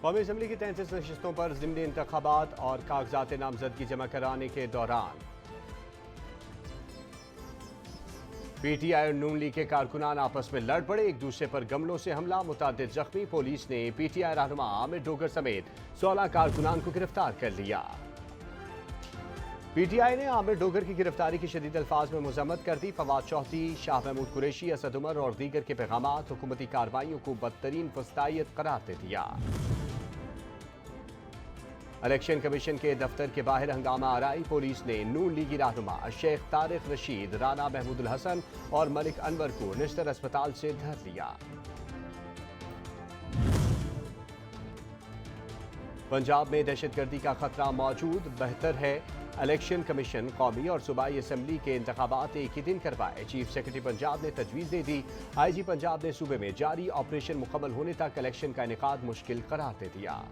कौमी असम्बली की 33 नशिस्तों पर ज़िमनी इंतखाबात और कागजात नामजदगी जमा कराने के दौरान पीटीआई और नून लीग के कारकुनान आपस में लड़ पड़े, एक दूसरे पर गमलों से हमला, मुतादिद जख्मी। पुलिस ने पीटीआई रहनुमा आमिर डोगर समेत 16 कारकुनान को गिरफ्तार कर लिया। पीटीआई ने आमिर डोगर की गिरफ्तारी की शदीद अल्फाज में मजम्मत कर दी। फवाद चौधरी, शाह महमूद कुरैशी, असद उमर और दीगर के पैगामात हुकूमती कार्रवाइयों को बदतरीन फस्तायत करार दे दिया। इलेक्शन कमीशन के दफ्तर के बाहर हंगामा आराई। पुलिस ने नून लीगी रहनुमा शेख तारिक रशीद, राना महमूदुल हसन और मलिक अनवर को निश्तर अस्पताल से धर लिया। पंजाब में दहशतगर्दी का खतरा मौजूद, बेहतर है इलेक्शन कमीशन कौमी और सूबाई असम्बली के इंतखाबात एक ही दिन करवाए। चीफ सेक्रेटरी पंजाब ने तजवीज़ दे दी। IG पंजाब ने सूबे में जारी ऑपरेशन मुकम्मल होने तक इलेक्शन का इनेकाद मुश्किल करार दे दिया।